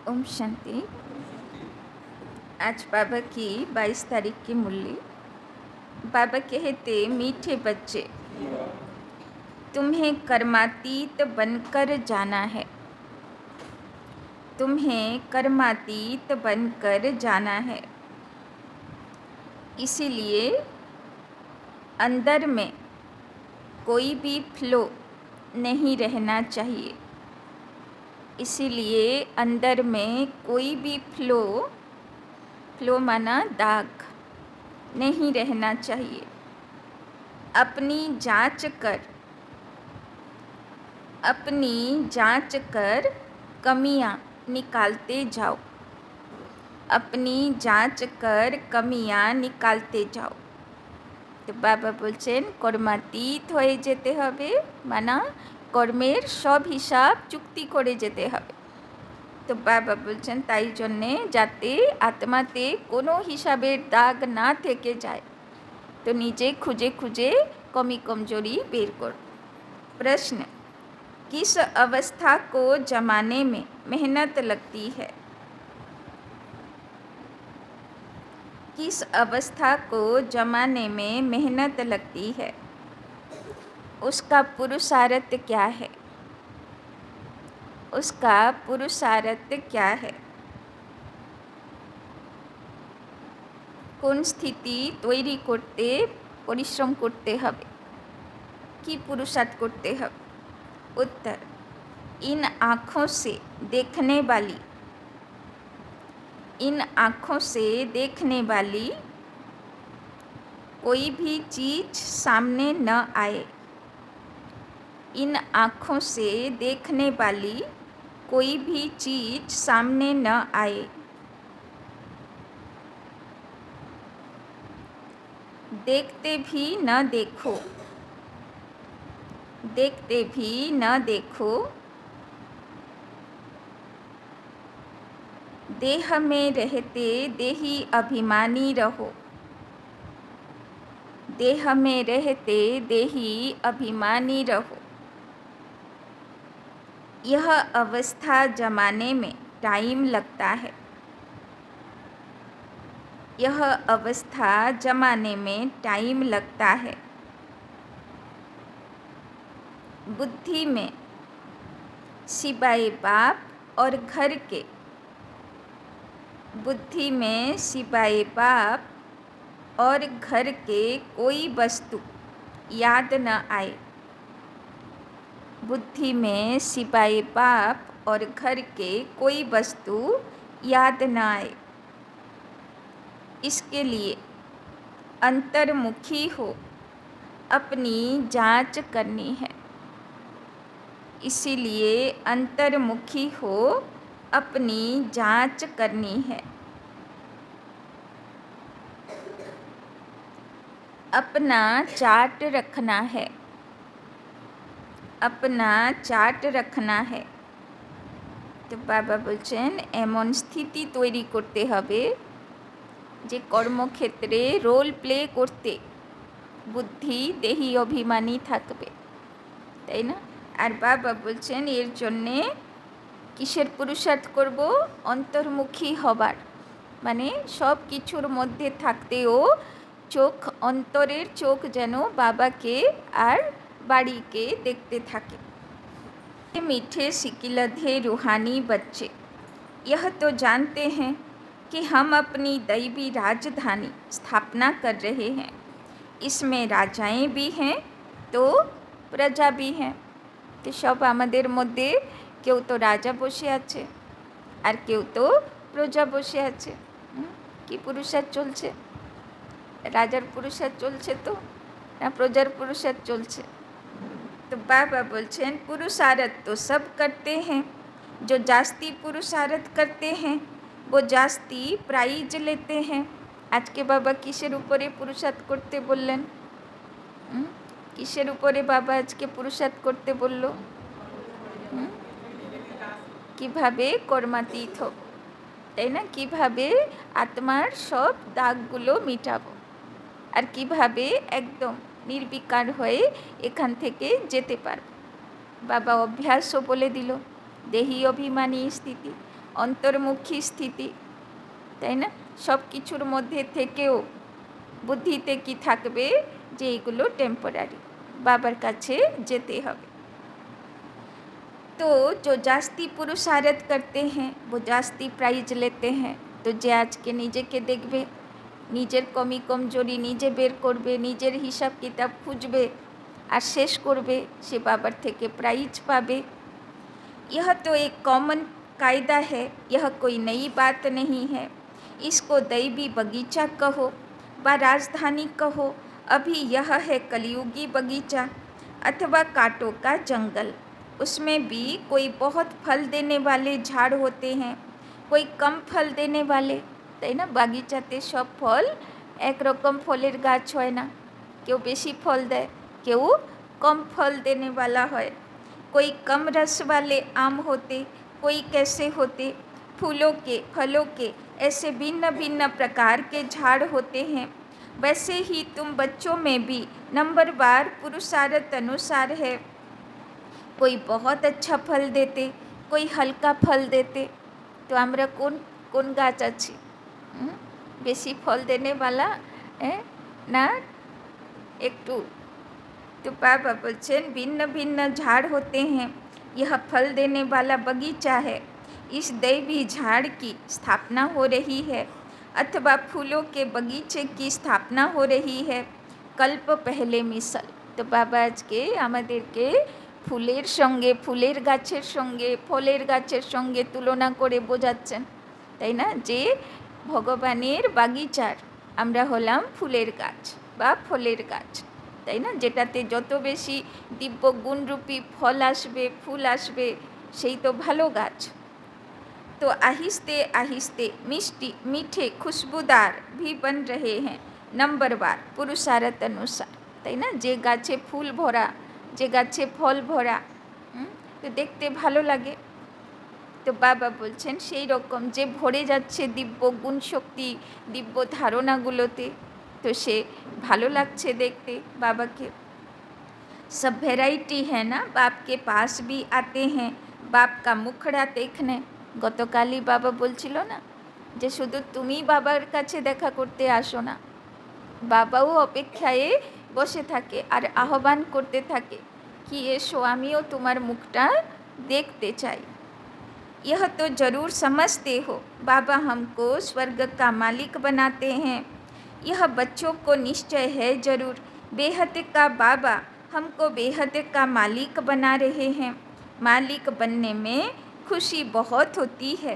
ओम शांति। आज बाबा की 22 तारीख की मुरली। बाबा कहते, मीठे बच्चे, तुम्हें कर्मातीत बनकर जाना है। तुम्हें कर्मातीत बनकर जाना है। इसीलिए अंदर में कोई भी फ्लो नहीं रहना चाहिए। इसीलिए अंदर में कोई भी फ्लो माना दाग नहीं रहना चाहिए। अपनी जांच कर कमियां निकालते जाओ। अपनी जांच कर कमियां निकालते जाओ। तो बाबा बोलছেন কর্মাতীত হয়ে যেতে হবে, মানা কর্মের সব হিসাব চুক্তি করে যেতে হবে। তো বাবা বলছেন তাই জন্যে যাতে আত্মাতে কোনো হিসাবের দাগ না থেকে যায়, तो नीचे खुजे खुजे कमी कमजोरी बेर कर। प्रश्न, किस अवस्था को जमाने में मेहनत लगती है? किस अवस्था को जमाने में मेहनत लगती है? उसका पुरुषार्थ क्या है? उसका पुरुषार्थ क्या है? কোন স্থিতি তৈরি করতে পরিশ্রম করতে হবে, কি পুরুষার্থ করতে হবে? उत्तर, इन आँखों से देखने वाली कोई भी चीज़ सामने न आए। इन आँखों से देखने वाली कोई भी चीज़ सामने न आए। देखते भी न देखो। देह में रहते देही अभिमानी रहो। देह में रहते देही अभिमानी रहो। यह अवस्था जमाने में टाइम लगता है। यह अवस्था जमाने में टाइम लगता है। बुद्धि में सिवाय बाप और घर के, बुद्धि में सिवाय बाप और घर के कोई वस्तु याद न आए। बुद्धि में सिवाय बाप और घर के कोई वस्तु याद न आए। इसके लिए अंतर्मुखी हो अपनी जांच करनी है। इसीलिए अंतर्मुखी हो अपनी जांच करनी है। अपना चार्ट रखना है। अपना चार्ट रखना है। तो बाबा बोलছেন এমন স্থিতি তৈরি করতে হবে যে কর্মক্ষেত্রে রোল প্লে করতে বুদ্ধি দেহি অভিমানী থাকবে, তাই না? আর বাবা বলছেন এর জন্যে কিসের পুরুষার্থ করব? অন্তর্মুখী হবার, মানে সব কিছুর মধ্যে থাকতেও চোখ, অন্তরের চোখ যেন বাবাকে আর বাড়িকে देखते থাকে। मीठे सिकिलधे रूहानी बच्चे, यह तो जानते हैं कि हम अपनी दैवी राजधानी स्थापना कर रहे हैं। इसमें राजाएं भी हैं तो प्रजा भी हैं। तो सब आमादेर मध्य केउ तो राजा बसे आछे और केउ तो प्रजा बसे आछे। कि पुरुषार्थ चलছে? राजार पुरुषार्थ चलছে तो ना प्रजार पुरुषार्थ चलছে? तो बाबा बोलছেন पुरुषार्थ तो सब करते हैं। जो जास्ती पुरुषार्थ करते हैं वो जास्ती प्राइज लेते हैं। आज के बाबा किसेर उपरे पुरुषार्थ करते बोललेन? किसेर उपरे बाबा आज के पुरुषार्थ करते बोललो? কিভাবে কর্মাতীত হব, তাই না? কিভাবে আত্মার সব দাগগুলো মিটাবো আর কিভাবে একদম নির্বিকার হয়ে এখান থেকে যেতে পারব। বাবা অভ্যাসও বলে দিল, দেহি অভিমানী স্থিতি, অন্তর্মুখী স্থিতি, তাই না? সব কিছুর মধ্যে থেকেও বুদ্ধিতে কি থাকবে যে এগুলো টেম্পোরারি, বাবার কাছে যেতে হবে। तो जो जास्ती पुरुषार्थ करते हैं वो जास्ती प्राइज लेते हैं। तो যে আজকে নিজেকে দেখবে, নিজের কমি কমজোরি নিজে বের করবে, নিজের হিসাব কিতাব খুঁজবে আর শেষ করবে, সে বাবার থেকে প্রাইজ পাবে। यह तो एक कॉमन कायदा है, यह कोई नई बात नहीं है। इसको दैवी बगीचा कहो व राजधानी कहो, अभी यह है कलयुगी बगीचा अथवा कांटों का जंगल। उसमें भी कोई बहुत फल देने वाले झाड़ होते हैं, कोई कम फल देने वाले, তাই না? বাগিচাতে সব ফল একরকম ফলের গাছ হয় না, কেউ বেশি ফল দেয়, কেউ কম फल देने वाला হয়। कोई कम रस वाले आम होते, कोई कैसे होते, फूलों के फलों के ऐसे भिन्न भिन्न प्रकार के झाड़ होते हैं। वैसे ही तुम बच्चों में भी नंबरवार पुरुषार्थ अनुसार है। कोई बहुत अच्छा फल देते, कोई हल्का फल देते। तो আমরা কোন কোন গাছ আছি? বেশি ফল देने वाला না একটু? तो बाबा बोलছেন भिन्न भिन्न झाड़ होते हैं, यह फल देने वाला बगीचा है। इस दैवी झाड़ की स्थापना हो रही है अथवा फूलों के बगीचे की स्थापना हो रही है कल्प पहले मिसल। तो बाबा আজকে আমাদেরকে ফুলের সঙ্গে, ফুলের গাছের সঙ্গে, ফলের গাছের সঙ্গে তুলনা করে বোঝাচ্ছেন, তাই না? যে ভগবানের বাগিচার আমরা হলাম ফুলের গাছ বা ফলের গাছ, তাই না? যেটাতে যত বেশি দিব্য গুণরূপী ফল আসবে, ফুল আসবে, সেই তো ভালো গাছ। तो आहिस्ते आहिस्ते मिष्टी मीठे खुशबूदार भी बन रहे हैं नंबरवार पुरुषार्थ अनुसार, তাই না? যে গাছে ফুল ভরা, যে গাছে ফল ভরা, তো দেখতে ভালো লাগে। তো বাবা বলছেন সেই রকম যে ভরে যাচ্ছে দিব্য গুণ শক্তি, দিব্য ধারণাগুলোতে, तो সে ভালো লাগছে দেখতে বাবাকে। सब वैरायटी है ना, बाप के पास भी आते हैं बाप का मुखड़ा देखने। গতকালই বাবা বলছিল না যে শুধু তুমি বাবার কাছে দেখা করতে আসো না, বাবাও অপেক্ষায় বসে থাকে আর আহ্বান করতে থাকে कि এসো, আমিও তোমার মুখটা দেখতে চাই। यह तो ज़रूर समझते हो बाबा हमको स्वर्ग का मालिक बनाते हैं, यह बच्चों को निश्चय है ज़रूर। बेहद का बाबा हमको बेहद का मालिक बना रहे हैं। मालिक बनने में खुशी बहुत होती है,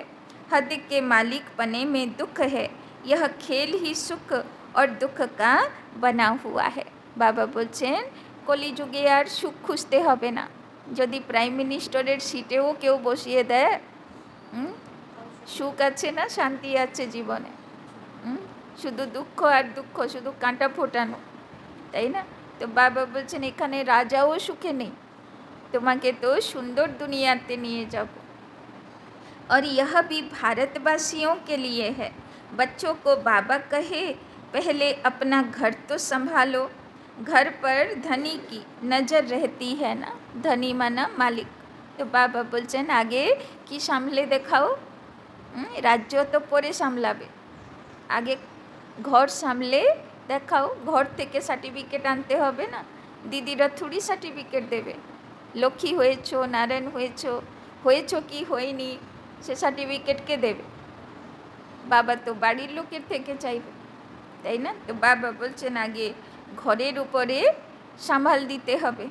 हद के मालिक बने में दुख है। यह खेल ही सुख और दुख का बना हुआ है। बाबा বলছেন কলিযুগে আর সুখ খুঁজতে হবে না। যদি প্রাইম মিনিস্টারের সিটেও কেউ বসিয়ে দেয়, সুখ আছে না, শান্তি আছে জীবনে? শুধু দুঃখ আর দুঃখ, শুধু কাঁটা ফোটানো, তাই না? তো বাবা বলছেন এখানে রাজাও সুখে নেই, তোমাকে তো সুন্দর দুনিয়াতে নিয়ে যাব। और यह भी भारतवासियों के लिए है। बच्चों को बाबा कहे पहले अपना घर तो संभालो। घर पर धनी की नज़र रहती है ना, धनी माना मालिक। तो बाबा বলছেন আগে কি সামলে দেখাও, রাজ্য তো পরে সামলাবে, আগে ঘর সামলে দেখাও। ঘর থেকে সার্টিফিকেট আনতে হবে না, দিদিরা থুড়ি সার্টিফিকেট দেবে। লক্ষ্মী হয়েছো, নারায়ণ হয়েছো, হয়েছো কি হয়নি সে সার্টিফিকেট কে দেবে? বাবা তো বাড়ির লোকের থেকে চাইবে, তাই না? তো বাবা বলছেন আগে ঘরের উপরে संभाल দিতে হবে।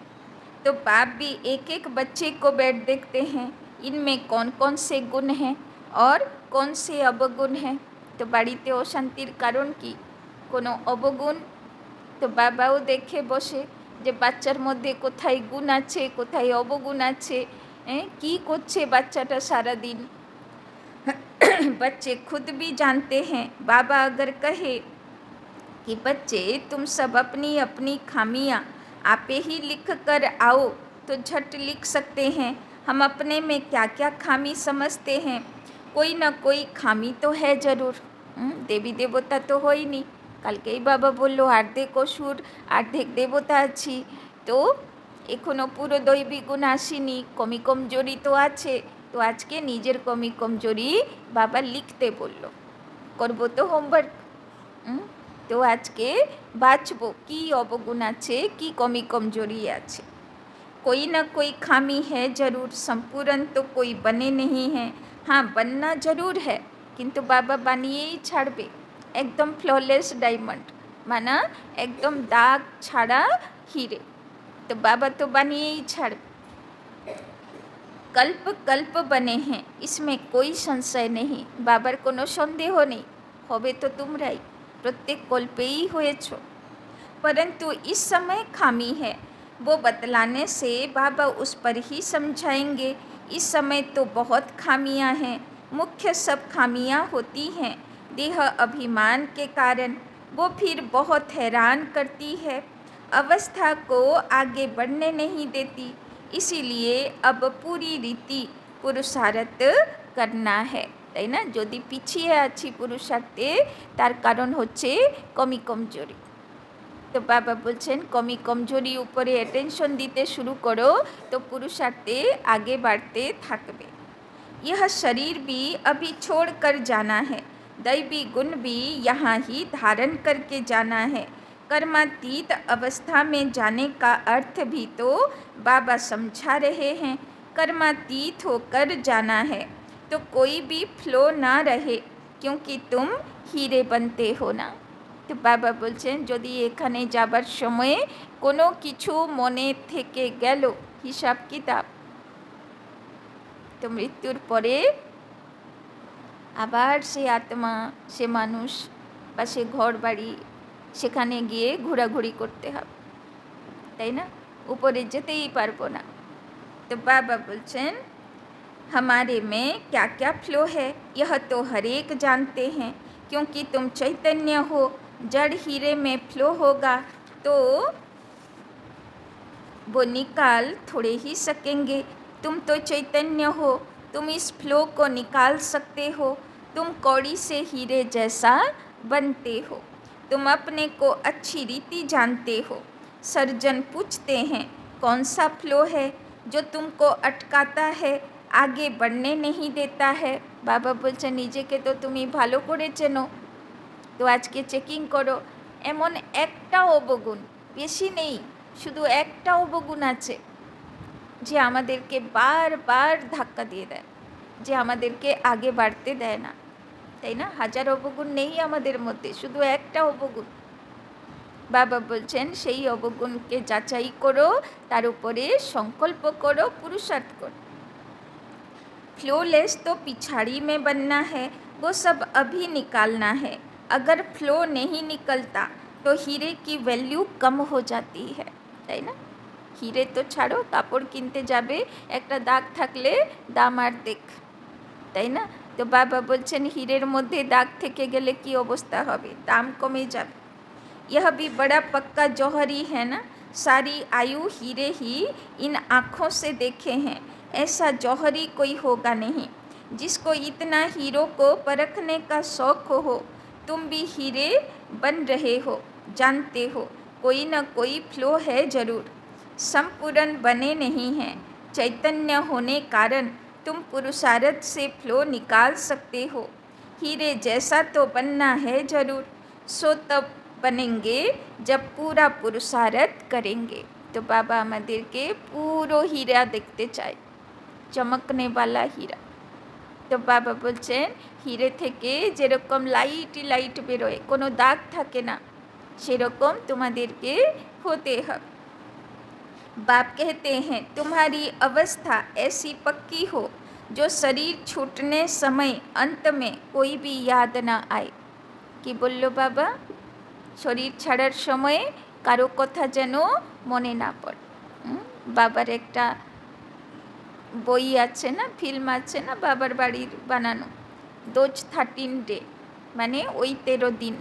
तो बाप भी एक एक बच्चे को बैठ देखते हैं, इनमें कौन कौन से गुण हैं और कौन से अवगुण हैं। तो বাড়িতে অশান্তির কারণ কি? কোনো অবগুণ? তো বাবাও দেখে বসে যে বাচ্চার মধ্যে কোথায় গুণ আছে, কোথায় অবগুণ আছে, কি করছে বাচ্চাটা সারা दिन। बच्चे खुद भी जानते हैं। बाबा अगर कहे कि बच्चे तुम सब अपनी अपनी खामियाँ आपे ही लिख कर आओ, तो झट लिख सकते हैं हम अपने में क्या क्या खामी समझते हैं। कोई ना कोई खामी तो है ज़रूर। देवी देवता तो हो ही नहीं, কালকেই বাবা বললো অর্ধেক অসুর অর্ধেক দেবতা আছি, তো এখনও পুরো দৈবিক গুণ আসেনি, কমি কমজোরি তো আছে, তো আজকে নিজের কমি কমজোরি বাবা লিখতে বলল, করবো তো হোমওয়ার্ক। তো আজকে বাঁচবো কি অবগুণ আছে, কি কমি কমজোরি আছে। कोई ना कोई खामी है ज़रूर, संपूर्ण तो कोई बने नहीं हैं। हाँ, बनना ज़रूर है, किंतु बाबा বানিয়েই ছাড়বে একদম ফ্ললেস ডায়মন্ড, माना एकदम दाग ছাড়া हीरे। तो बाबा तो বানিয়েই ছাড়বে। कल्प कल्प बने हैं, इसमें कोई संशय नहीं। बाबार कोनो सन्देह नहीं, होबे तो तुमराई, प्रत्येक कल्पेई हয়েছো। परंतु इस समय खामी है, वो बतलाने से बाबा उस पर ही समझाएंगे। इस समय तो बहुत खामियां हैं, मुख्य सब खामियां होती हैं देह अभिमान के कारण। वो फिर बहुत हैरान करती है, अवस्था को आगे बढ़ने नहीं देती। इसीलिए अब पूरी रीति पुरुषार्थ करना है, তাই না? যদি পিছিয়ে আছি পুরুষার্থে, তার কারণ হচ্ছে কমি কমজোরি। तो बाबा बोलছেন कमी कमजोरी ऊपर अटेंशन दीते शुरू करो तो पुरुषार्थे आगे बढ़ते थकबे। यह शरीर भी अभी छोड़ कर जाना है, दैवी गुण भी यहाँ ही धारण करके जाना है। कर्मातीत अवस्था में जाने का अर्थ भी तो बाबा समझा रहे हैं। कर्मातीत होकर जाना है तो कोई भी फ्लो ना रहे, क्योंकि तुम हीरे बनते हो ना। তো বাবা বলছেন যদি এখানে যাবার সময়ে কোনো কিছু মনে থেকে গেল হিসাব কিতাব, তো মৃত্যুর পরে আবার সে আত্মা, সে মানুষ বা সে ঘর বাড়ি, সেখানে গিয়ে ঘোরাঘুরি করতে হবে, তাই না? উপরে যেতেই পারবো না। তো বাবা বলছেন हमारे में क्या क्या फ्लो है यह तो हर एक जानते हैं, क्योंकि तुम चैतन्य हो। जड़ हीरे में फ्लो होगा तो वो निकाल थोड़े ही सकेंगे। तुम तो चैतन्य हो, तुम इस फ्लो को निकाल सकते हो। तुम कौड़ी से हीरे जैसा बनते हो। तुम अपने को अच्छी रीति जानते हो। सर्जन पूछते हैं कौन सा फ्लो है जो तुमको अटकाता है, आगे बढ़ने नहीं देता है। बाबा बोलছেন নিজেকে তো তুমি ভালো করে চেনো, তো আজকে চেকিং করো। এমন একটা অবগুণ, বেশি নেই, শুধু একটা অবগুণ আছে যে আমাদেরকে বারবার ধাক্কা দিয়ে দেয়, যে আমাদেরকে আগে বাড়তে দেয় না, তাই না? হাজার অবগুণ নেই আমাদের মধ্যে, শুধু একটা অবগুণ। বাবা বলছেন সেই অবগুণকে যাচাই করো, তার উপরে সংকল্প করো, পুরুষার্থ করো। फ्लोलेस तो पिछाड़ी में बनना है, वो सब अभी निकालना है। अगर फ्लो नहीं निकलता तो हीरे की वैल्यू कम हो जाती है, তাই না? হিরে তো ছাড়ো, কাপড় কিনতে যাবে, একটা দাগ থাকলে দাম আর দেখ, তাই না? তো বাবা বলছেন হীরের মধ্যে দাগ থেকে গেলে কি অবস্থা হবে, দাম কমে যাবে। यह भी बड़ा पक्का जौहरी है ना, सारी आयु हीरे ही इन आँखों से देखे हैं। ऐसा जौहरी कोई होगा नहीं जिसको इतना हीरो को परखने का शौक़ हो। तुम भी हीरे बन रहे हो, जानते हो कोई न कोई फ्लो है ज़रूर। संपूर्ण बने नहीं हैं, चैतन्य होने कारण तुम पुरुषार्थ से फ्लो निकाल सकते हो। हीरे जैसा तो बनना है ज़रूर, सो तब बनेंगे जब पूरा पुरुषार्थ करेंगे। तो बाबा আমাদেরকে পুরো হীরা দেখতে চায়, চমকনে वाला হীরা। তো বাবা বলছেন হীরে থেকে যেরকম লাইট বেরোয়, কোনো দাগ থাকে না, সেরকম তোমাদেরকে হতে হবে। बाप कहते हैं तुम्हारी अवस्था ऐसी पक्की हो जो शरीर छूटने समय अंत में कोई भी याद ना आए। कि बोल्लो बाबा, शरीर छाड़ार समय कारो कथा जेन मने ना पड़े। बाबार एकटा বই আছে না, ফিল্ম আছে না বাবার বাড়ির বানানো, দোজ 13 ডে, মানে ওই 13 দিন।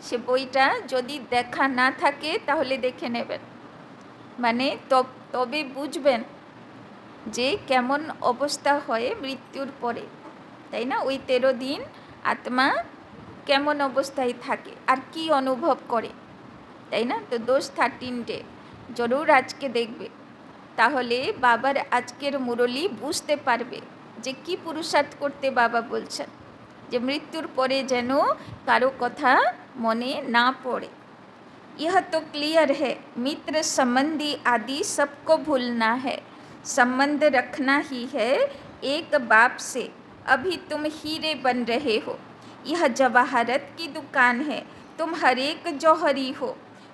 সে বইটা যদি দেখা না থাকে তাহলে দেখে নেবেন, মানে তবে বুঝবেন যে কেমন অবস্থা হয় মৃত্যুর পরে, তাই না? ওই 13 দিন আত্মা কেমন অবস্থায় থাকে আর কি অনুভব করে, তাই না? তো দোজ 13 ডে জরুর আজকে দেখবে। তাহলে বাবার আজকের মুরলি বুঝতে পারবে যে কি পুরুষার্থ করতে বাবা বলছেন, যে মৃত্যুর পরে যেন কারো কথা মনে না পড়ে। यह तो क्लियर है, मित्र संबंधी आदि सबको भूलना है, संबंध रखना ही है एक बाप से। अभी तुम हीरे बन रहे हो, यह जवाहरत की दुकान है, तुम हर एक जौहरी हो।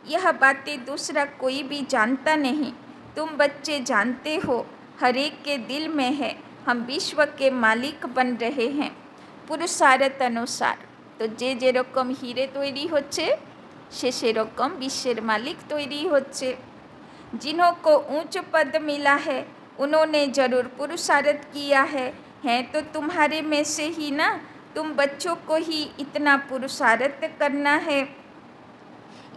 यह बातें दूसरा कोई भी जानता नहीं, तुम बच्चे जानते हो, हर एक के दिल में है। हम विश्व के मालिक बन रहे हैं पुरुषार्थ अनुसार। तो जे যেরকম হিরে তৈরি হচ্ছে সে সেরকম বিশ্বের মালিক তৈরি হচ্ছে। जिन्हों को ऊंच पद मिला है उन्होंने जरूर पुरुषार्थ किया है तो तुम्हारे में से ही ना, तुम बच्चों को ही इतना पुरुषार्थ करना है।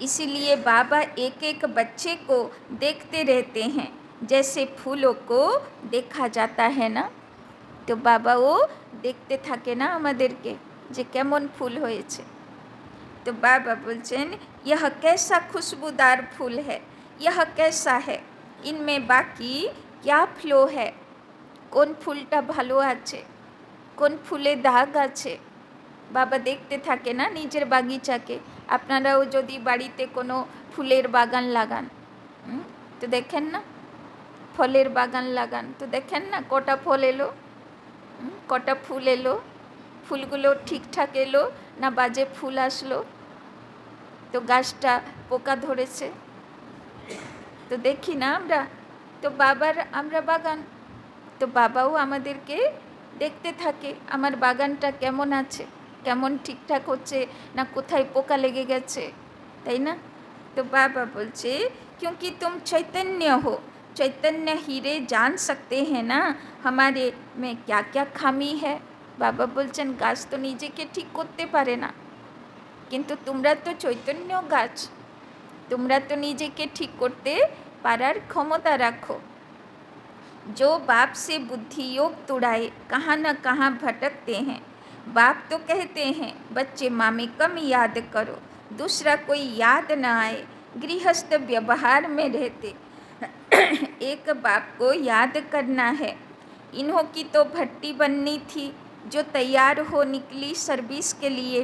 इसीलिए बाबा एक एक बच्चे को देखते रहते हैं, जैसे फूलों को देखा जाता है ना। तो बाबा वो देखते থাকে না আমাদেরকে যে কেমন ফুল হয়েছে। तो बाबा बोलছেন यह कैसा खुशबूदार फूल है, यह कैसा है, इनमें बाकी क्या फ्लो है, কোন ফুলটা ভালো আছে, কোন ফুলে দাগ আছে। বাবা দেখতে থাকে না নিজের বাগিচাকে। আপনারাও যদি বাড়িতে কোনো ফুলের বাগান লাগান, তো দেখেন না, ফলের বাগান লাগান তো দেখেন না কটা ফল এলো, কটা ফুল এলো, ফুলগুলো ঠিকঠাক এলো না বাজে ফুল আসলো, তো গাছটা পোকা ধরেছে, তো দেখি না আমরা। তো বাবার আমরা বাগান, তো বাবাও আমাদেরকে দেখতে থাকে আমার বাগানটা কেমন আছে, কেমন ঠিকঠাক হচ্ছে না কোথায় পোকা লেগে গেছে, তাই না। তো बाबा बोलছে क्योंकि तुम चैतन्य हो, चैतन्य हीरे जान सकते हैं ना हमारे में क्या क्या खामी है। बाबा बोलছেন গাছ তো নিজেকে ঠিক করতে পারে না, কিন্তু তোমরা তো চৈতন্য গাছ, তোমরা তো নিজেকে ঠিক করতে পারার ক্ষমতা রাখো। जो बाप से बुद्धि योग तुड़ाए कहाँ न कहाँ भटकते हैं। बाप तो कहते हैं बच्चे माँ में कम याद करो, दूसरा कोई याद न आए, गृहस्थ व्यवहार में रहते एक बाप को याद करना है। इन्हों की तो भट्टी बननी थी जो तैयार हो निकली सर्विस के लिए।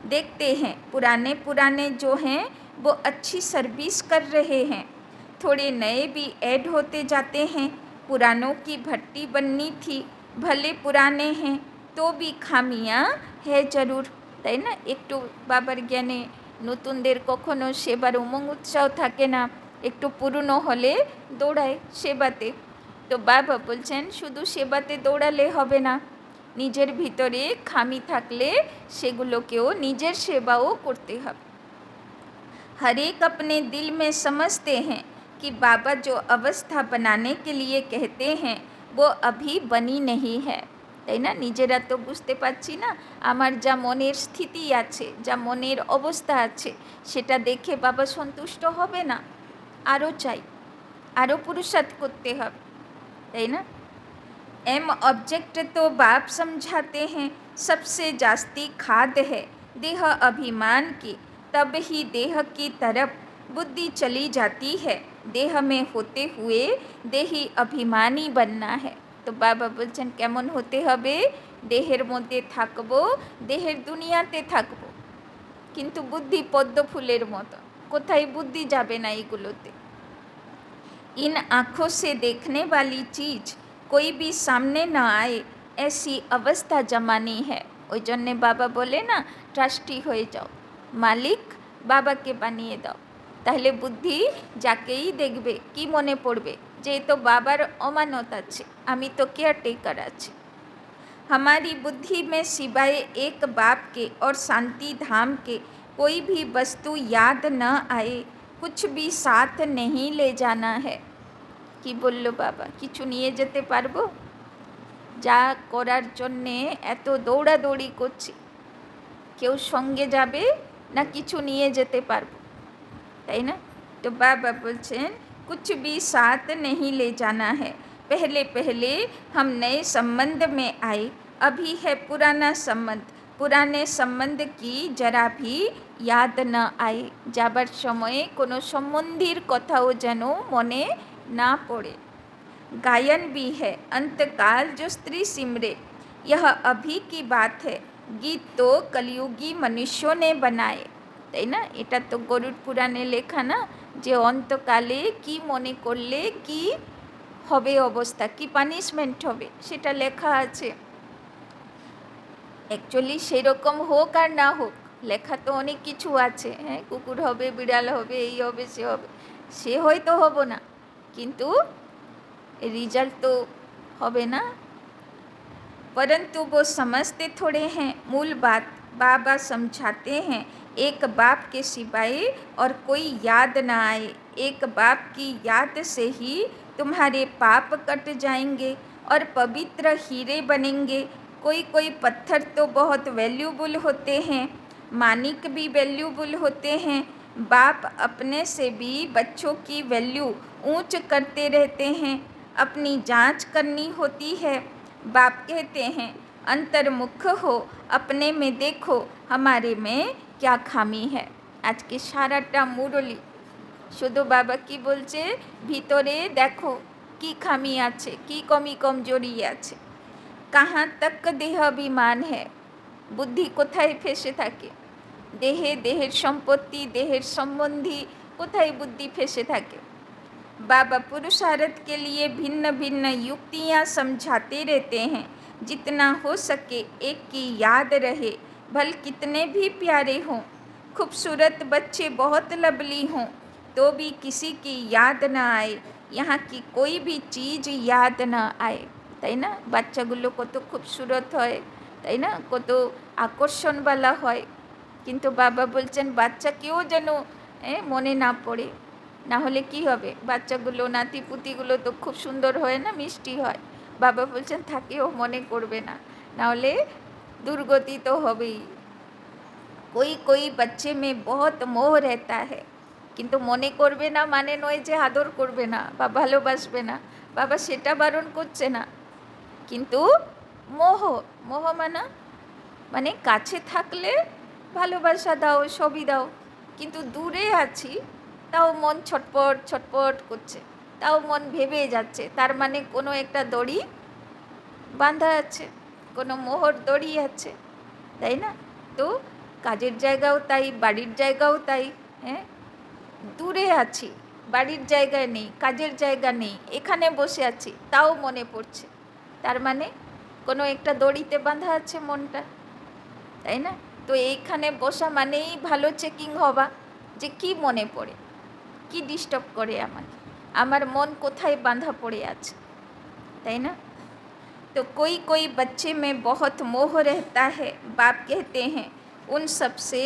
देखते हैं पुराने पुराने जो हैं वो अच्छी सर्विस कर रहे हैं, थोड़े नए भी ऐड होते जाते हैं। पुरानों की भट्टी बननी थी, भले पुराने हैं तो भी खामियां है जरूर, তাই না। একটু বাবার জ্ঞানে নতুনদের কখনো সেবার উমঙ্গ উৎসাহ থাকে না, একটু পুরনো হলে দৌড়ায় সেবাতে। তো বাবা বলছেন শুধু সেবাতে দৌড়ালে হবে না, নিজের ভিতরে খামি থাকলে সেগুলোকেও নিজের সেবাও করতে হবে। हर एक अपने दिल में समझते हैं कि बाबा जो अवस्था बनाने के लिए कहते हैं वो अभी बनी नहीं है, তাই না। নিজেরা তো বুঝতে পারছি না আমার যা মনের স্থিতি আছে, যা মনের অবস্থা আছে সেটা দেখে বাবা সন্তুষ্ট হবে না, আরও চাই, আরও পুরুষার্থ করতে হবে, তাই না। एम ऑब्जेक्ट तो बाप समझाते हैं सबसे जास्ती खाद है देह अभिमान की, तब ही देह की तरफ बुद्धि चली जाती है। देह में होते हुए देही अभिमानी बनना है। तो बाबा बोलছেন কেমন হতে হবে, দেহের মধ্যে থাকবো, দেহের দুনিয়াতে থাকবো, কিন্তু বুদ্ধি পদ্ম ফুলের মতো, কোথায় বুদ্ধি যাবে না এগুলোতে। इन आँखों से देखने वाली चीज़ कोई भी सामने ना आए, ऐसी अवस्था जमानी है। ওই জন্যে বাবা বলে না ট্রাস্টি হয়ে যাও, মালিক বাবাকে বানিয়ে দাও, তাহলে বুদ্ধি যাকেই দেখবে কি মনে পড়বে যে তো বাবার অমানত আছে, আমি তো কেয়ারটেকার আছি। हमारी बुद्धि में सिवाय एक बाप के और शांति धाम के कोई भी वस्तु याद न आए, कुछ भी साथ नहीं ले जाना है। কি বললো বাবা, কিছু নিয়ে যেতে পারবো? যা করার জন্যে এত দৌড়াদৌড়ি করছি, কেউ সঙ্গে যাবে না কিছু নিয়ে যেতে পারবো, তাই না। তো বাবা বলছেন कुछ भी साथ नहीं ले जाना है। पहले पहले हम नए संबंध में आए, अभी है पुराना संबंध, पुराने संबंध की जरा भी याद न आए। যাবার সময়ে কোনো সম্বন্ধীর কথাও যেন মনে না পড়ে। गायन भी है अंतकाल जो स्त्री सिमरे, यह अभी की बात है, गीत तो कलियुगी मनुष्यों ने बनाए। তাই না? এটা তো গরুড় পুরাণে লেখা না, যে অন্তকালে কি মনে করলে কি হবে অবস্থা, কি পানিশমেন্ট হবে সেটা লেখা আছে। অ্যাকচুয়ালি সেরকম হোক আর না হোক, লেখা তো অনেক কিছু আছে। হ্যাঁ, কুকুর হবে, বিড়াল হবে, এই হবে, সে হবে, সে হয়তো হব না, কিন্তু रिजल्ट तो होबे ना। परंतु वो समझते थोड़े हैं मूल बात, बाबा समझाते हैं एक बाप के सिवाय और कोई याद ना आए, एक बाप की याद से ही तुम्हारे पाप कट जाएंगे और पवित्र हीरे बनेंगे। कोई कोई पत्थर तो बहुत वैल्यूबल होते हैं, मानिक भी वैल्यूबल होते हैं। बाप अपने से भी बच्चों की वैल्यू ऊंच करते रहते हैं, अपनी जांच करनी होती है। बाप कहते हैं अंतर्मुख हो, अपने में देखो हमारे में क्या खामी है। आज के साराटा मुरली शुधु बाबा की बोलছে ভিতরে দেখো কি খামি আছে, কি কমি কমজোরি আছে। कहाँ तक देह अभिमान है, बुद्धि কোথায় ফেসে থাকে, देहे देहेर सम्पत्ति देहेर सम्बन्धी কোথায় बुद्धि ফেসে থাকে। बाबा पुरुषार्थ के लिए भिन्न भिन्न युक्तियाँ समझाते रहते हैं, जितना हो सके एक की याद रहे, भल कितने भी प्यारे हों। खूबसूरत बच्चे बहुत लवली हों तो भी किसी की याद ना आए, यहाँ की कोई भी चीज़ याद ना आए। তাই না? বাচ্চাগুলো কত খুবসুরত হয়, তাই না, কত আকর্ষণওয়ালা হয়, কিন্তু বাবা বলছেন বাচ্চাকেও যেন মনে না পড়ে, না হলে কি হবে, বাচ্চাগুলো নাতিপুতিগুলো তো খুব সুন্দর হয় না, মিষ্টি হয়, বাবা বলছেন থাকেও মনে করবে না, না হলে দুর্গতি তো হবেই। कोई कोई बच्चे में बहुत मोह रहता है, কিন্তু মনে করবে না মানে নয় যে আদর করবে না বা ভালোবাসবে না, বাবা সেটা বারণ করছে না, কিন্তু মোহ, মোহ মানে কাছে থাকলে ভালোবাসা দাও, সবই দাও, কিন্তু দূরে আছি তাও মন ছটপট ছটপট করছে, তাও মন ভেবে যাচ্ছে, তার মানে কোনো একটা দড়ি বাঁধা আছে, কোনো মোহর দড়ি আছে, তাই না? তো কাজের জায়গাও তাই, বাড়ির জায়গাও তাই। হ্যাঁ, দূরে আছি, বাড়ির জায়গায় নেই, কাজের জায়গা নেই, এখানে বসে আছি তাও মনে পড়ছে, তার মানে কোনো একটা দড়িতে বাঁধা আছে মনটা, তাই না? তো এইখানে বসা মানেই ভালো চেকিং হওয়া, যে কি মনে পড়ে, কি ডিস্টার্ব করে আমাকে, আমার মন কোথায় বাঁধা পড়ে আছে, তাই না? तो कोई कोई बच्चे में बहुत मोह रहता है, बाप कहते हैं उन सब से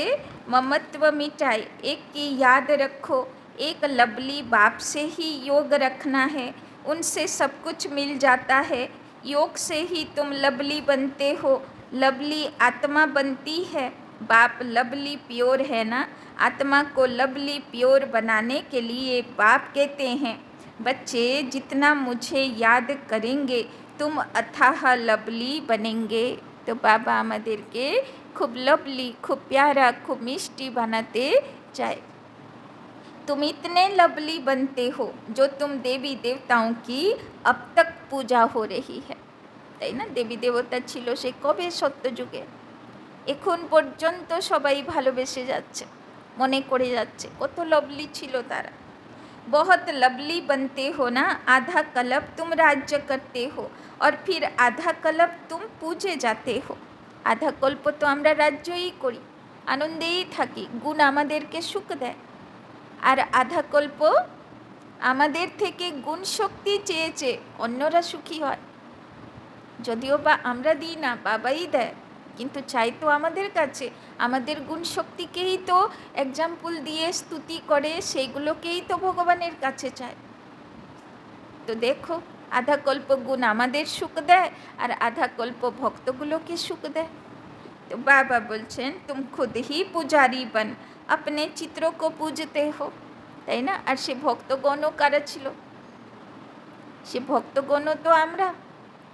ममत्व मिटाए, एक की याद रखो, एक लवली बाप से ही योग रखना है, उनसे सब कुछ मिल जाता है, योग से ही तुम लवली बनते हो, लवली आत्मा बनती है। बाप लवली प्योर है ना, आत्मा को लवली प्योर बनाने के लिए बाप कहते हैं बच्चे जितना मुझे याद करेंगे तुम अथाह लवली बनेंगे। तो बाबा আমাদেরকে खूब लवली, खूब प्यारा, खूब मिष्टी बनाते चाहे। तुम इतने लवली बनते हो जो तुम देवी देवताओं की अब तक पूजा हो रही है, তাই না? দেবী দেবতা ছিল সে কবে, সত্য যুগে, এখন পর্যন্ত সবাই ভালোবেসে যাচ্ছে, মনে করে যাচ্ছে কত লভলি ছিল তারা। बहुत लवली बनते हो ना, आधा कल्प तुम राज्य करते हो और फिर आधा कल्प तुम पूजे जाते हो। आधा कल्प तो আমরা রাজ্যই করি, আনন্দেই থাকি, গুণ আমাদেরকে সুখ দেয়, আর আধা কল্প আমাদের থেকে গুণ শক্তি চেয়েছে অন্যরা সুখী হয়, যদিও বা আমরা দিই না, বাবাই দেয়, কিন্তু চাই তো আমাদের কাছে, আমাদের গুণ শক্তিকেই তো এক্সাম্পল দিয়ে স্তুতি করে, সেইগুলোকেই তো ভগবানের কাছে চায়। তো দেখো আধা কল্প গুণ আমাদের সুখ দেয় আর আধা কল্প ভক্তগুলোকে সুখ দেয়। তো বাবা বলছেন তুম খুদ হি পূজারি বন, अपने চিত্র কো পূজতে হো, তাই না? আর সে ভক্তগণও কারা ছিল? সে ভক্তগণও তো আমরা,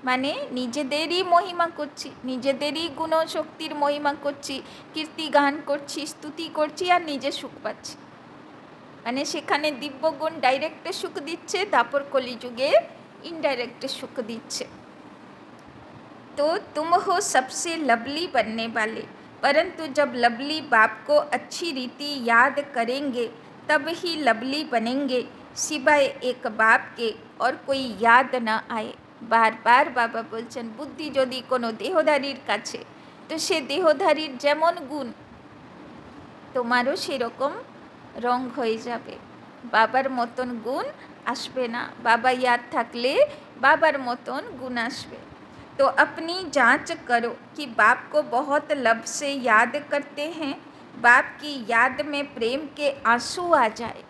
মানে নিজেদেরই মহিমা করছি, নিজেদেরই গুণ শক্তির মহিমা করছি, কীর্তি গান করছি, স্তুতি করছি, আর নিজে সুখ পাচ্ছি। মানে সেখানে দিব্যগুণ ডাইরেক্ট সুখ দিচ্ছে, তারপর কলিযুগে इनडायरेक्ट सुख दिच्छे। तो तुम हो सबसे लवली बनने वाले, परंतु जब लवली बाप को अच्छी रीति याद करेंगे तब ही लवली बनेंगे, सिवाय एक बाप के और कोई याद ना आए। बार बार बाबा बोलছেন बुद्धि यदि कोनो देहधारीर काछे तो से देहधारीर जेमन गुण তোমারও সেরকম রং হয়ে যাবে, বাবার মতন গুণ আসবে না। বাবা याद থাকলে বাবার মতন गुण আসবে। तो अपनी जांच करो कि बाप को बहुत लब से याद करते हैं, बाप की याद में प्रेम के आंसू आ जाए।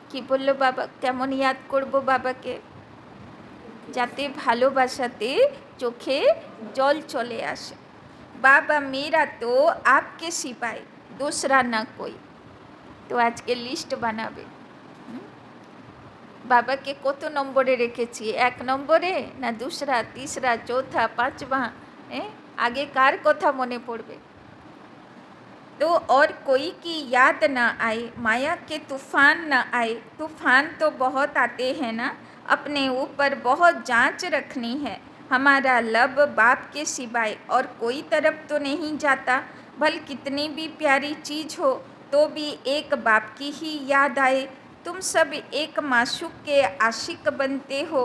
कि बोलो बाबा केमन याद करबो बाबाके, যাতে ভালোবাসাতে চোখে জল চলে আসে। बाबा मेरा तो आपके सिवाय दूसरा ना कोई। तो आज के लिस्ट बनाबे बाबा के कत नम्बरे रेखेছি, 1 नम्बरे ना दूसरा तीसरा चौथा पाँचवा, आगे कार कथा मने पड़बे। तो और कोई की याद ना आए, माया के तूफान ना आए। तूफान तो बहुत आते हैं ना, अपने ऊपर बहुत जांच रखनी है। हमारा लब बाप के सिवाय और कोई तरफ तो नहीं जाता, भल कितनी भी प्यारी चीज़ हो तो भी एक बाप की ही याद आए। तुम सब एक माशूक के आशिक बनते हो।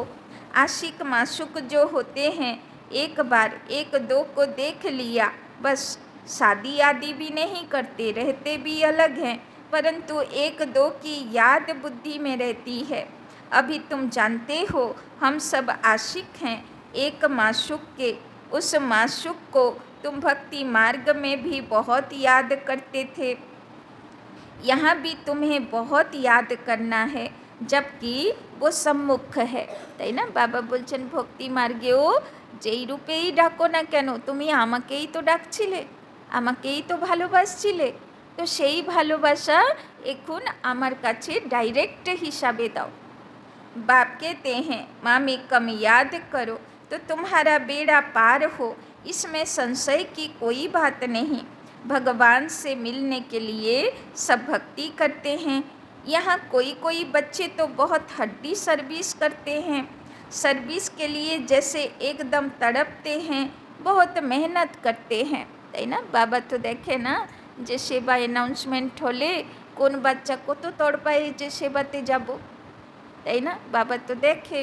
आशिक माशूक जो होते हैं, एक बार एक दो को देख लिया बस, शादी आदि भी नहीं करते, रहते भी अलग हैं, परंतु एक दो की याद बुद्धि में रहती है। अभी तुम जानते हो हम सब आशिक हैं एक माशूक के। उस माशूक को तुम भक्ति मार्ग में भी बहुत याद करते थे, यहाँ भी तुम्हें बहुत याद करना है, जबकि वो सम्मुख है। তাই না বাবা বলছেন ভক্তি মার্গেও যেই রূপেই ডাকো না কেন, তুমি আমাকেই তো ডাকছিলে, আমাকেই তো ভালোবাসছিলে, তো সেই ভালোবাসা এখন আমার কাছে ডাইরেক্ট হিসাবে দাও। बाप कहते हैं मामी कम याद करो तो तुम्हारा बेड़ा पार हो, इसमें संशय की कोई बात नहीं। भगवान से मिलने के लिए सब भक्ति करते हैं। यहाँ कोई कोई बच्चे तो बहुत हड्डी सर्विस करते हैं, सर्विस के लिए जैसे एकदम तड़पते हैं, बहुत मेहनत करते हैं। তাই না বাবা তো দেখে না যে সেবা অ্যানাউন্সমেন্ট হলে কোন বাচ্চা কত তড়পায় যে সেবাতে যাব, তাই না बाबा तो देखे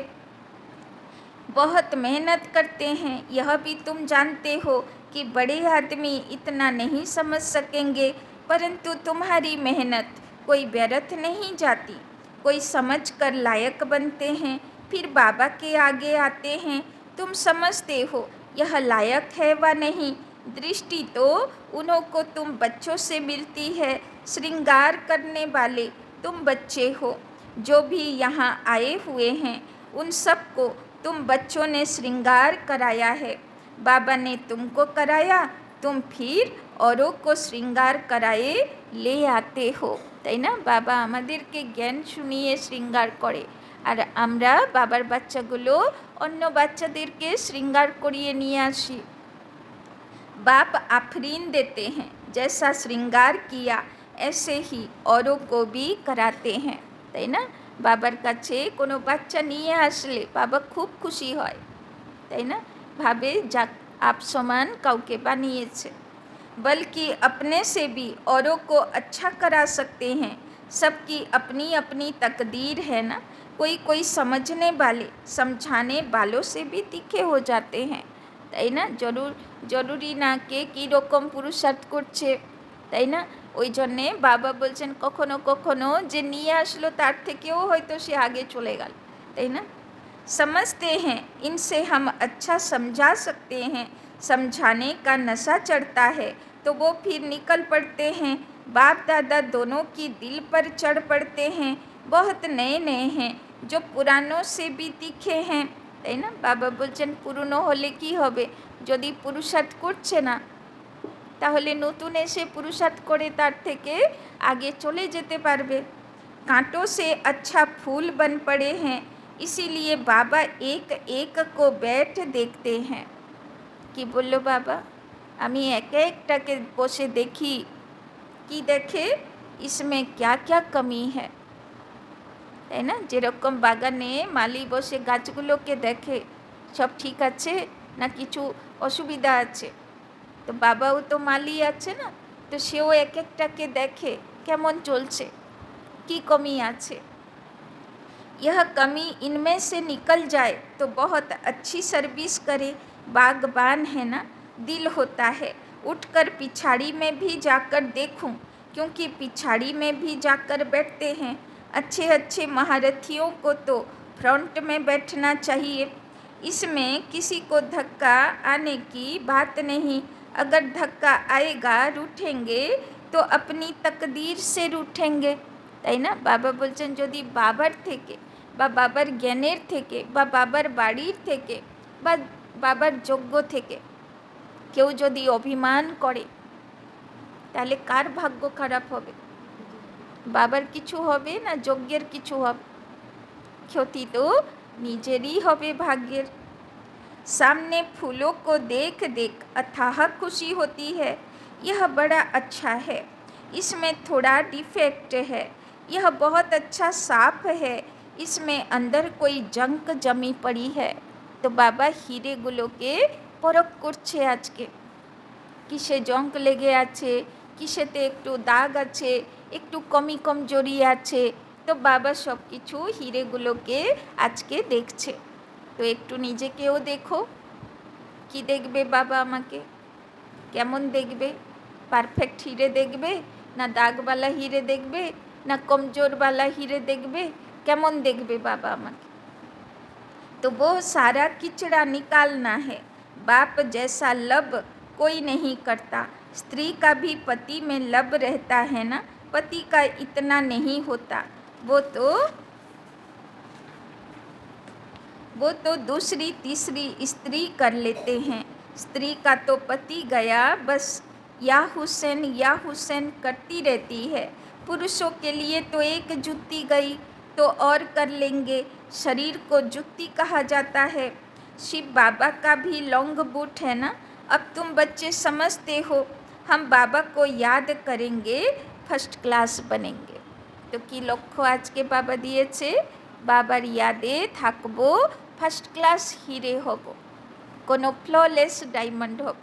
बहुत मेहनत करते हैं। यह भी तुम जानते हो कि बड़े आदमी इतना नहीं समझ सकेंगे, परंतु तुम्हारी मेहनत कोई व्यर्थ नहीं जाती, कोई समझ कर लायक बनते हैं, फिर बाबा के आगे आते हैं। तुम समझते हो यह लायक है व नहीं, दृष्टि तो उन्हों को तुम बच्चों से मिलती है। श्रृंगार करने वाले तुम बच्चे हो, जो भी यहाँ आए हुए हैं उन सबको तुम बच्चों ने श्रृंगार कराया है। बाबा ने तुमको कराया, तुम फिर औरों को श्रृंगार कराए ले आते हो। তাই না বাবা আমাদেরকে জ্ঞান শুনিয়ে শৃঙ্গার করে, আর আমরা বাবার বাচ্চাগুলো অন্য বাচ্চাদেরকে শৃঙ্গার করিয়ে নিয়ে আসি। बाप आफरीन देते हैं, जैसा श्रृंगार किया ऐसे ही औरों को भी कराते हैं। তাই না বাবার কাছে কোনো বাচ্চা নিয়ে আসলে বাবা খুব খুশি হয়, তাই না ভাবে যাক आप समान কাউকে বানিয়েছে। बल्कि अपने से भी औरों को अच्छा करा सकते हैं। सबकी अपनी अपनी तकदीर है ना, कोई कोई समझने वाले समझाने वालों से भी तीखे हो जाते हैं। তাই না জরুরি না কে কী রকম পুরুষার্থ করছে, তাই না ওই জন্যে বাবা বলছেন কখনো কখনো যে নিয়ে আসলো তার থেকেও হয়তো সে আগে চলে গেল, তাই না। समझते हैं इनसे हम अच्छा समझा सकते हैं, समझाने का नशा चढ़ता है तो वो फिर निकल पड़ते हैं। बाप दादा दोनों की दिल पर चढ़ पड़ते हैं, बहुत नए नए हैं जो पुरानों से भी तीखे हैं। তাই না বাবা বলছেন পুরনো হলে কি হবে, যদি পুরুষার্থ করছে না তাহলে নতুন এসে পুরুষার্থ করে তার থেকে आगे चले যেতে পারবে। कांटों से अच्छा फूल बन पड़े हैं, इसीलिए बाबा एक एक को बैठ देखते हैं। कि बोलो बाबा আমি একে একটাকে বসে দেখি, कि देखे इसमें क्या क्या कमी है। তাই না? যেরকম বাগানে মালি বসে গাছগুলোকে দেখে সব ঠিক আছে না কিছু অসুবিধা আছে, তো বাবাও তো মালি আছে না, তো সেও এক একটাকে দেখে কেমন চলছে, কি কমি আছে। यह कमी इनमें से निकल जाए तो बहुत अच्छी सर्विस करे। बागबान है ना, दिल होता है उठकर पिछाड़ी में भी जाकर देखूं, क्योंकि पिछाड़ी में भी जाकर बैठते हैं। अच्छे अच्छे महारथियों को तो फ्रंट में बैठना चाहिए। इसमें किसी को धक्का आने की बात नहीं। अगर धक्का आएगा रूठेंगे तो अपनी तकदीर से रूठेंगे। তাই না? বাবা বলছেন যদি বাবার থেকে বা বাবার জ্ঞানের থেকে বা বাবার বাড়ির থেকে বা বাবার যোগ্য থেকে কেউ যদি অভিমান করে তাহলে কার ভাগ্য খারাপ হবে? বাবার কিছু হবে না যজ্ঞের কিছু হবে? ক্ষতি তো নিজেরই হবে ভাগ্যের। सामने फूलों को देख देख अथाह खुशी होती है। यह बड़ा अच्छा है, इसमें थोड़ा डिफेक्ट है। यह बहुत अच्छा साफ है, इसमें अंदर कोई जंक जमी पड़ी है। तो बाबा হিরেগুলোকে পরখ করছে আজকে, কিসে জঙ্ক লেগে আছে, কিসেতে একটু দাগ আছে, একটু কমজোরি আছে। তো বাবা সব কিছু হিরেগুলোকে আজকে দেখছে। তো একটু নিজেকেও দেখো, কি দেখবে বাবা আমাকে, কেমন দেখবে? পারফেক্ট হিরে দেখবে না দাগওয়ালা হিরে দেখবে না কমজোরওয়ালা হিরে দেখবে? কেমন দেখবে বাবা আমাকে? तो वो सारा किचड़ा निकालना है। बाप जैसा लब कोई नहीं करता। स्त्री का भी पति में लब रहता है ना, पति का इतना नहीं होता। वो तो दूसरी तीसरी स्त्री कर लेते हैं। स्त्री का तो पति गया बस या हुसैन करती रहती है। पुरुषों के लिए तो एक जुत्ती गई तो और कर लेंगे। शरीर को जुत्ती कहा जाता है। शिव बाबा का भी लॉन्ग बूट है ना। अब तुम बच्चे समझते हो, हम बाबा को याद करेंगे, फर्स्ट क्लास बनेंगे। तो কি লক্ষ্য আজকে বাবা দিয়েছে? বাবার ইয়াদে থাকবো, ফার্স্ট ক্লাস হিরে হব, কোনো फ्लॉलेस डायमंड হব।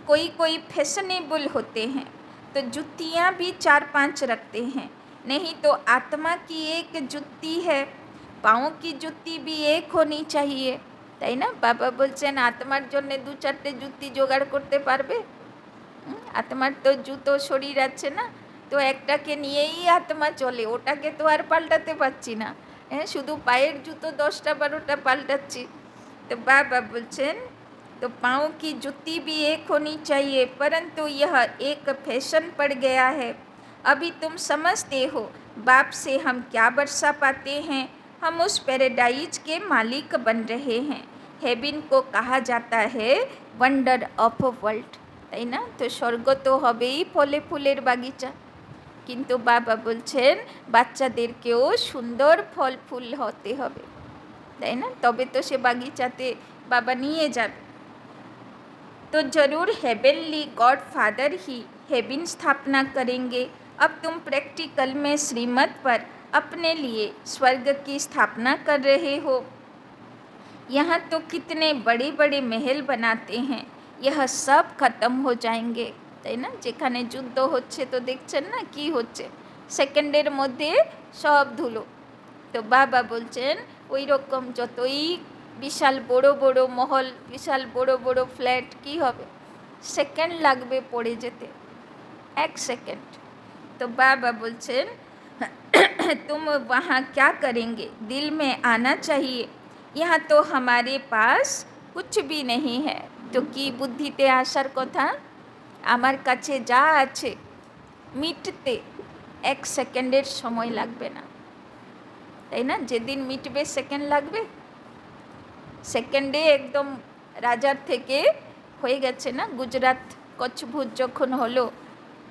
कोई फैशनेबल होते हैं तो जुत्तियाँ भी 4-5 रखते हैं, नहीं तो आत्मा की एक जुत्ती है, पाँव की जुत्ती भी एक होनी चाहिए। তাই না? বাবা বলছেন আত্মার জন্য 2-4টে জুতি জোগাড় করতে পারবে? আত্মার তো জুতো শরীর আছে না, তো একটাকে নিয়েই আত্মা চলে, ওটাকে তো আর পাল্টাতে পারছি না। শুধু পায়ের জুতো 10টা-12টা পাল্টাচ্ছি। तो बाबा बोलছেন तो पाँव की जुत्ती भी एक होनी चाहिए, परंतु यह एक फैशन पड़ गया है। अभी तुम समझते हो बाप से हम क्या बरसा पाते हैं। हम उस पैराडाइज के मालिक बन रहे हैं। हेवन को कहा जाता है वंडर ऑफ वर्ल्ड, তাই না? তো স্বর্গ তো হবেই ফলে ফুলের বাগিচা, কিন্তু বাবা বলছেন বাচ্চাদেরকেও সুন্দর ফল ফুল হতে হবে, তাই না? তবে তো সে বাগিচাতে बाबा নিয়ে যাবে। तो ज़रूर हेवनली गॉड फादर ही हेवन स्थापना करेंगे। अब तुम प्रैक्टिकल में श्रीमत पर अपने लिए स्वर्ग की स्थापना कर रहे हो। यहाँ तो कितने बड़े बड़े महल बनाते हैं, यह सब खत्म हो जाएंगे, তাই না? যেখানে যুদ্ধ হচ্ছে তো দেখছেন না কি হচ্ছে, সেকেন্ডের মধ্যে সব ধুলো। তো বাবা বলছেন ওই রকম যতই বিশাল বড় বড় মহল, বিশাল বড় বড় ফ্ল্যাট কি হবে, সেকেন্ড লাগবে পড়ে যেতে, 1 सेकंड। तो बाबा बोलছেন तुम वहाँ क्या करेंगे, दिल में आना चाहिए। यहाँ तो हमारे पास कुछ भी नहीं है। तो কি বুদ্ধিতে আসার কথা, আমার কাছে যা আছে মিটতে 1 সেকেন্ডের সময় লাগবে না, তাই না? যেদিন মিটবে সেকেন্ড লাগবে, সেকেন্ডে একদম রাজার থেকে হয়ে গেছে না। গুজরাট কচ্ছভুজ যখন হলো,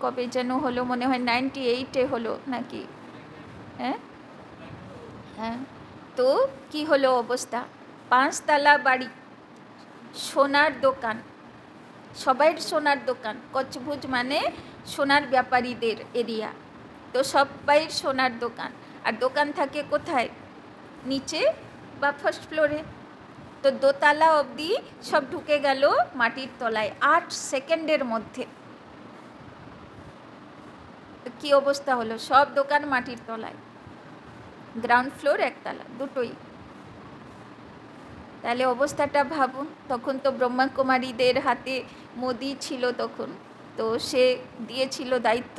কবে যেন হলো, মনে হয় 98-এ হলো নাকি, হ্যাঁ হ্যাঁ। তো কি হলো অবস্থা, 5 তালা বাড়ি, সোনার দোকান, সবাই সোনার দোকান, কচ্ছভুজ মানে সোনার ব্যাপারীদের এরিয়া, তো সবাই সোনার দোকান। আর দোকান থাকে কোথায়, নিচে বা ফার্স্ট ফ্লোরে। তো দোতলা অবধি সব ঢুকে গেল মাটির তলায় 8 সেকেন্ডের মধ্যে। তো কী অবস্থা হলো, সব দোকান মাটির তলায়, গ্রাউন্ড ফ্লোর একতলা দুটোই। তাহলে অবস্থাটা ভাবুন। তখন তো ব্রহ্মাকুমারীদের হাতে মোদি ছিল তখন, তো সে দিয়েছিল দায়িত্ব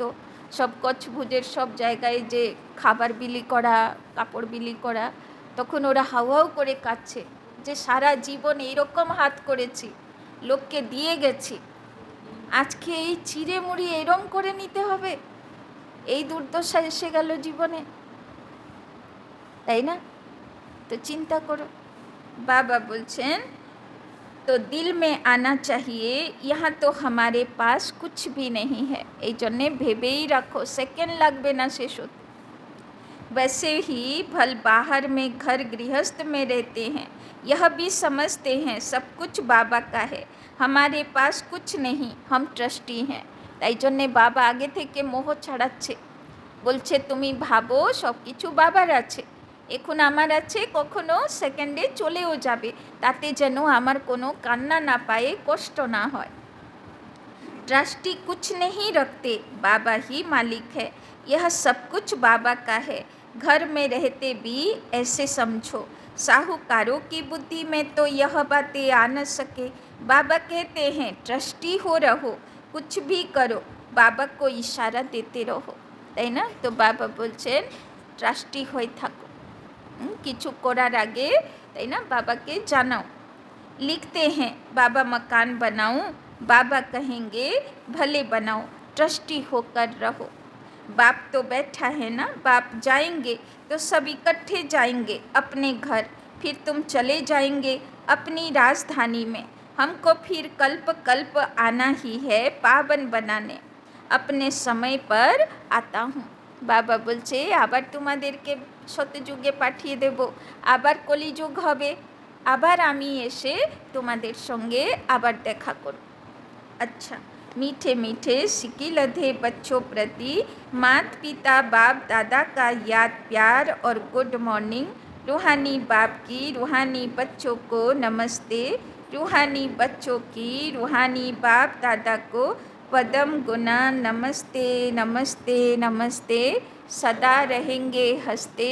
সব কচ্ছভুজের সব জায়গায় যে খাবার বিলি করা, কাপড় বিলি করা। তখন ওরা হাউহাউ করে কাঁদছে যে সারা জীবন এইরকম হাত করেছি, লোককে দিয়ে গেছি, আজকে এই চিড়ে মুড়ি এরম করে নিতে হবে, এই দুর্দশা এসে গেল জীবনে, তাই না? তো চিন্তা করো। बाबा बोलছেন तो दिल में आना चाहिए यहाँ तो हमारे पास कुछ भी नहीं है, এই জন্যে ভেবেই রাখো, সেকেন্ড লাগবে না শেষ হতে। वैसे ही भल बाहर में घर गृहस्थ में रहते हैं, यह भी समझते हैं सब कुछ बाबा का है, हमारे पास कुछ नहीं, हम ट्रस्टी हैं। তাই জন্যে বাবা আগে থেকে মোহ ছাড়াচ্ছে, বলছে তুমি ভাবো সব কিছু বাবার আছে, এখন আমার আছে, কখনো সেকেন্ডে চলেও যাবে, তাতে যেন আমার কোনো কান্না না পায়, কষ্ট না হয়। ट्रस्टी कुछ नहीं रखते, बाबा ही मालिक है, यह सब कुछ बाबा का है, घर में रहते भी ऐसे समझो, साहूकारों की बुद्धि में तो यह बातें आ न सके। बाबा कहते हैं ट्रस्टी हो रहो, कुछ भी करो, बाबा को इशारा देते रहो, তাই না? তো বাবা বলছেন ট্রাস্টি হয়ে থাকো, কিছু করার আগে, তাই না, বাবাকে জানাও। लिखते हैं बाबा मकान बनाऊं, बाबा कहेंगे भले बनाओ, ट्रस्टी होकर रहो। बाप तो बैठा है ना, बाप जाएंगे तो सब इकट्ठे जाएंगे अपने घर, फिर तुम चले जाएंगे अपनी राजधानी में, हमको फिर कल्प कल्प आना ही है पावन बनाने, अपने समय पर आता हूँ। বাবা বলছে আবার তোমাদেরকে সত্যযুগে পাঠিয়ে দেব, আবার কলিযুগ হবে, আবার আমি এসে তোমাদের সঙ্গে আবার দেখা করব। अच्छा, मीठे मीठे सिकी लधे बच्चों प्रति माता पिता बाप दादा का याद प्यार और गुड मॉर्निंग। रूहानी बाप की रूहानी बच्चों को नमस्ते, रूहानी बच्चों की रूहानी बाप दादा को पदम गुना नमस्ते नमस्ते नमस्ते। सदा रहेंगे हंसते,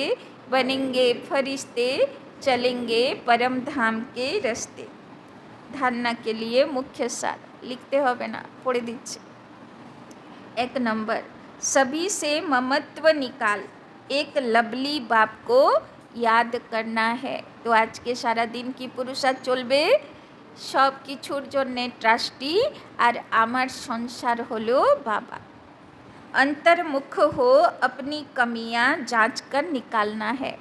बनेंगे फरिश्ते, चलेंगे परम धाम के रास्ते। धारणा के लिए मुख्य सार लिखते হবে না, পড়ে দিচ্ছি। 1 नंबर, सभी से ममत्व निकाल, एक लवली बाप को याद करना है। तो आज के सारा दिन की पुरुषार्थ চলবে সব কিছুর জন্যে ট্রাস্টি, আর আমার সংসার হলো বাবা। अंतर्मुख हो, अपनी कमियां जांच कर निकालना है।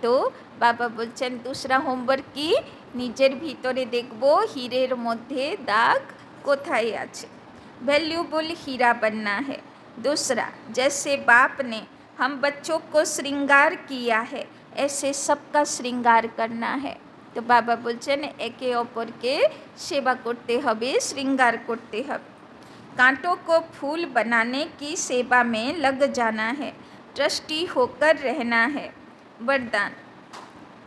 তো বাবা বলছেন दूसरा होमवर्क কি, নিজের ভিতরে দেখব হীরের মধ্যে দাগ কোথায় আছে, वैल्यूबल हीरा बनना है। दूसरा, जैसे बाप ने हम बच्चों को श्रृंगार किया है, ऐसे सबका श्रृंगार करना है। তো বাবা বলছেন একে অপরকে সেবা করতে হবে, श्रृंगार করতে হবে। कांटों को फूल बनाने की सेवा में लग जाना है, ट्रस्टी होकर रहना है। वरदान,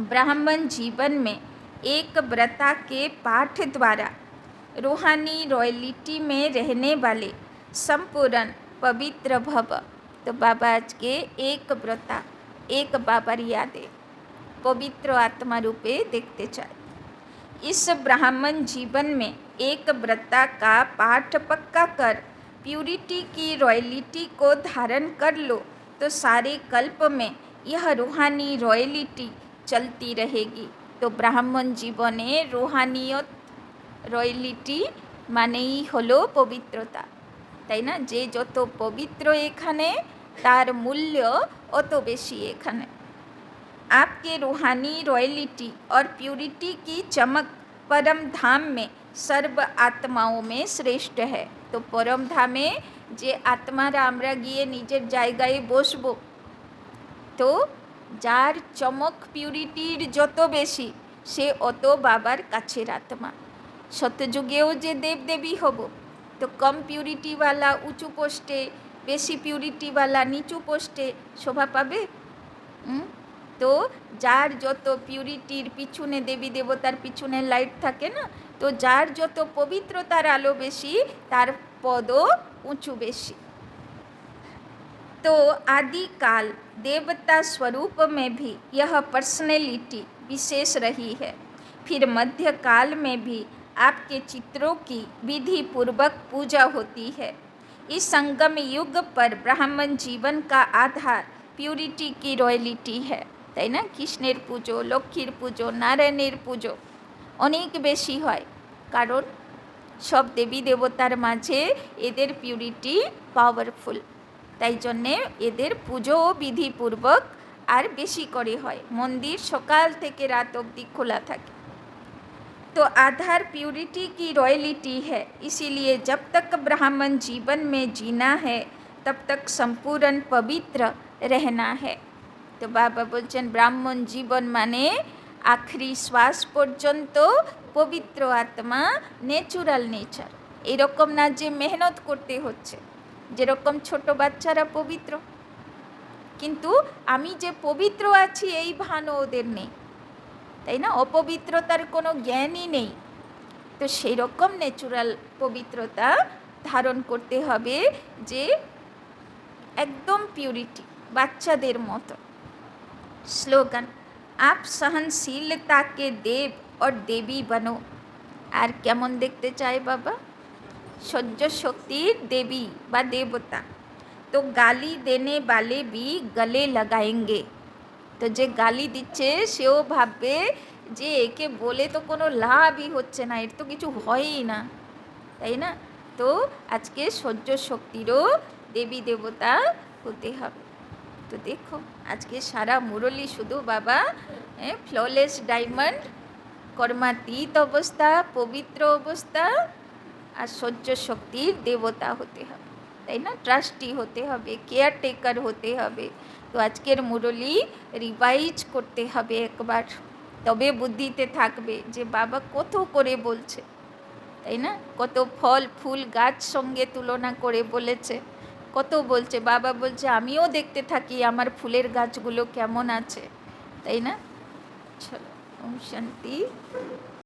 ब्राह्मण जीवन में एक व्रता के पाठ द्वारा रूहानी रॉयल्टी में रहने वाले संपूर्ण पवित्र भव। तो बाबा आज के एक व्रता, एक बाबर यादें पवित्र आत्मा रूपे देखते चाहे। इस ब्राह्मण जीवन में एक व्रता का पाठ पक्का कर प्यूरिटी की रॉयल्टी को धारण कर लो, तो सारे कल्प में यह रूहानी रॉयल्टी चलती रहेगी। तो ब्राह्मण जीवने रूहानियत রয়্যালিটি মানেই হলো পবিত্রতা, তাই না? যে যত পবিত্র এখানে তার মূল্য অত বেশি এখানে। आपके रूहानी रॉयल्टी और प्यूरिटी की चमक परम धाम में सर्व आत्माओं में श्रेष्ठ है। तो परम धामे যে আত্মারা আমরা গিয়ে নিজের জায়গায় বসবো, তো যার চমক পিউরিটির যত বেশি সে অত বাবার কাছের আত্মা। সত্যযুগেও যে দেবদেবী হব, তো কম পিউরিটিওয়ালা উঁচু পোস্টে, বেশি পিউরিটিওয়ালা নিচু পোস্টে শোভা পাবে? হুম? তো যার যত পিউরিটির পিছনে দেবী দেবতার পিছনে লাইট থাকে না, তো যার যত পবিত্রতার আলো বেশি তার পদও উঁচু বেশি। तो आदि काल देवता स्वरूप में भी यह पर्सनैलिटी विशेष रही है। फिर मध्य काल में भी आपके चित्रों की विधि पूर्वक पूजा होती है। इस संगम युग पर ब्राह्मण जीवन का आधार प्यूरिटी की रॉयलिटी है, তাই না? কৃষ্ণের পুজো, লক্ষ্মীর পুজো, নারায়ণের পুজো অনেক বেশি হয়, কারণ সব দেবী দেবতার মাঝে এদের পিউরিটি পাওয়ারফুল, তাই জন্যে এদের পুজোও বিধিপূর্বক আর বেশি করে হয়। মন্দির সকাল থেকে রাত অবধি খোলা থাকে। तो आधार प्यूरिटी की रॉयलिटी है, इसीलिए जब तक ब्राह्मण जीवन में जीना है तब तक संपूर्ण पवित्र रहना है। तो बाबा बोलছেন ব্রাহ্মণ জীবন মানে আখরি শ্বাস পর্যন্ত পবিত্র আত্মা, ন্যাচুরাল নেচার। এরকম না যে মেহনত করতে হচ্ছে, যেরকম ছোট বাচ্চারা পবিত্র, কিন্তু আমি যে পবিত্র আছি এই ভানও ওদের নেই, তাই না? অপবিত্রতার কোনো জ্ঞানই নেই। তো সেই রকম ন্যাচুরাল পবিত্রতা ধারণ করতে হবে, যে একদম পিউরিটি, বাচ্চাদের মতো। স্লোগান, আপ সহনশীলতা কে দেব और দেবী বনো। আর কেমন দেখতে চায় বাবা? সহ্য শক্তির দেবী বা দেবতা। তো গালি দেনে বালে বি গলে লাগায়েঙ্গে। তো যে গালি দিচ্ছে সেও ভাববে যে একে বলে তো কোনো লাভই হচ্ছে না, এর তো কিছু হয়ই না, তাই না? তো আজকে সহ্য শক্তিরও দেবী দেবতা হতে হবে। তো দেখো আজকে সারা মুরলি শুধু বাবা ফ্ললেস ডায়মন্ড, কর্মাতীত অবস্থা, পবিত্র অবস্থা আর সহ্য শক্তির দেবতা হতে হবে, তাই না? ট্রাস্টি হতে হবে, কেয়ারটেকার হতে হবে। তো আজকের মুরলি রিভাইজ করতে হবে একবার, তবে বুদ্ধিতে থাকবে যে বাবা কত করে বলছে, তাই না? কত ফল ফুল গাছ সঙ্গে তুলনা করে বলেছে, কত বলছে। বাবা বলছে আমিও দেখতে থাকি আমার ফুলের গাছগুলো কেমন আছে, তাই না? চলো, ওম শান্তি।